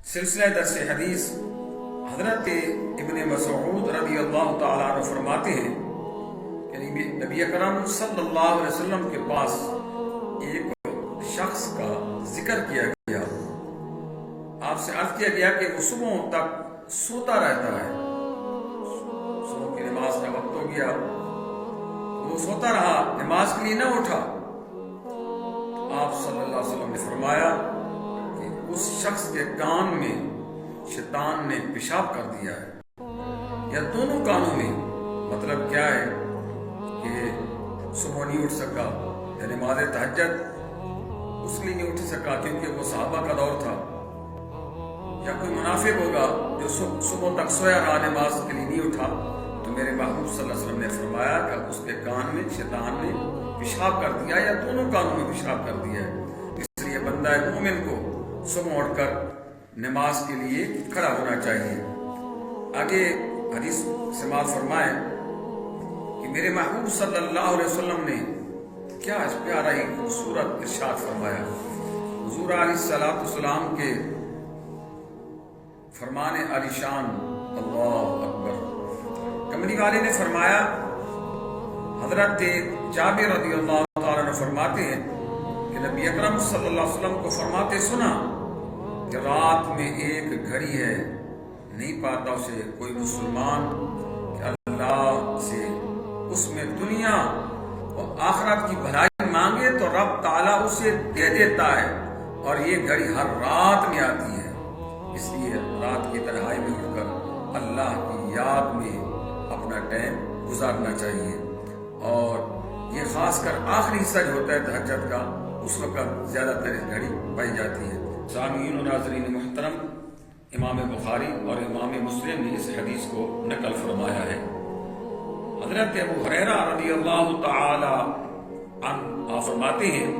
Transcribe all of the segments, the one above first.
سلسلہ درس حدیث حضرت ابن مسعود رضی اللہ تعالیٰ عنہ فرماتے ہیں کہ نبی اکرم صلی اللہ علیہ وسلم کے پاس ایک شخص کا ذکر کیا گیا. آپ سے عرض کیا گیا کہ وہ صبح تک سوتا رہتا ہے. صبح کی نماز کا وقت ہو گیا، وہ سوتا رہا، نماز کے لیے نہ اٹھا. آپ صلی اللہ علیہ وسلم نے فرمایا کہ اس شخص کے کان میں شیطان نے پیشاب کر دیا ہے، یا دونوں کانوں میں. مطلب کیا ہے کہ صبح نہیں اٹھ سکا، یا نماز تہجد اس لیے نہیں اٹھ سکا کیونکہ وہ صحابہ کا دور تھا، یا کوئی منافق ہوگا جو صبح تک سویا رہا، نماز کے لیے نہیں اٹھا. تو میرے محبوب صلی اللہ علیہ وسلم نے فرمایا کہ اس کے کان میں شیطان نے پیشاب کر دیا، یا دونوں کانوں میں پیشاب کر دیا ہے. اس لیے بندہ مومن کو صبح اٹھ کر نماز کے لیے کھڑا ہونا چاہیے. آگے حدیث سماعت فرمائیں کہ میرے محبوب صلی اللہ علیہ وسلم نے کیا پیارا ہی خوبصورت ارشاد فرمایا. حضور علیہ الصلوۃ والسلام کے فرمان علی شان اللہ اکبر. کملی والے نے فرمایا، حضرت جابر رضی اللہ تعالیٰ عنہ فرماتے ہیں کہ نبی اکرم صلی اللہ علیہ وسلم کو فرماتے سنا کہ رات میں ایک گھڑی ہے، نہیں پاتا اسے کوئی مسلمان کہ اللہ سے اس میں دنیا اور آخرت کی بھلائی مانگے تو رب تعالیٰ اسے دے دیتا ہے، اور یہ گھڑی ہر رات میں آتی ہے. اس لیے رات کی تنہائی میں اٹھ کر اللہ کی یاد میں اپنا ٹائم گزارنا چاہیے. اور یہ خاص کر آخری حصہ جو ہوتا ہے تہجد کا، اس وقت زیادہ تر گھڑی پائی جاتی ہے. سامعین و ناظرین محترم، امام بخاری اور امام مسلم نے اس حدیث کو نقل فرمایا ہے. حضرت ابو ہریرہ رضی اللہ تعالی عنہ فرماتے ہیں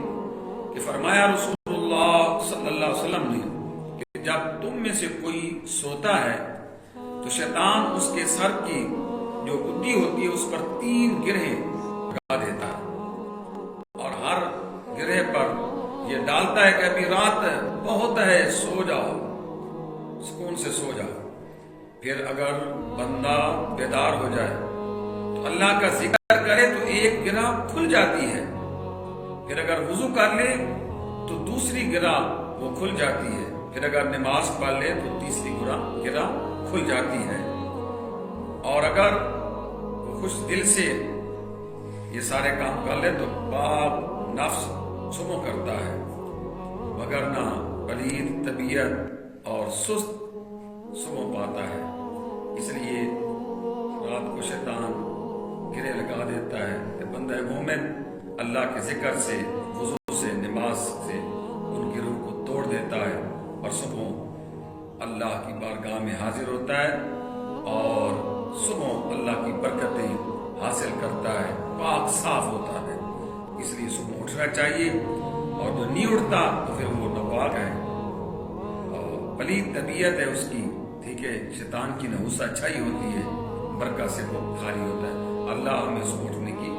کہ فرمایا رسول اللہ صلی اللہ علیہ وسلم نے کہ جب تم میں سے کوئی سوتا ہے تو شیطان اس کے سر کی جو گدی ہوتی ہے اس پر 3 گرہیں لگا دیتا ہے، اور ہر گرہ پر یہ ڈالتا ہے کہ ابھی رات بہت ہے، سو جاؤ، سکون سے سو جاؤ. پھر اگر بندہ بیدار ہو جائے تو اللہ کا ذکر کرے تو ایک گرہ کھل جاتی ہے. پھر اگر وضو کر لے تو دوسری گرہ وہ کھل جاتی ہے. پھر اگر نماز پڑھ لے تو تیسری گرہ کھل جاتی ہے. اور اگر وہ خوش دل سے یہ سارے کام کر لے تو پاک نفس صبح کرتا ہے، وگرنہ پلید طبیعت اور سست صبح پاتا ہے. اس لیے رات کو شیطان گرے لگا دیتا ہے کہ بندہ مومن اللہ کے ذکر سے، وضو سے، نماز سے ان گروہ کو توڑ دیتا ہے، اور صبح اللہ کی بارگاہ میں حاضر ہوتا ہے اور صبح اللہ کی برکتیں حاصل کرتا ہے، پاک صاف ہوتا ہے. اس لیے صبح اٹھنا چاہیے، اور جو نہیں اٹھتا تو پھر وہ ناپاک ہے اور پلید طبیعت ہے اس کی. ٹھیک ہے، شیطان کی نحوست اچھائی ہوتی ہے، برکت سے وہ خالی ہوتا ہے. اللہ ہمیں صبح اٹھنے کی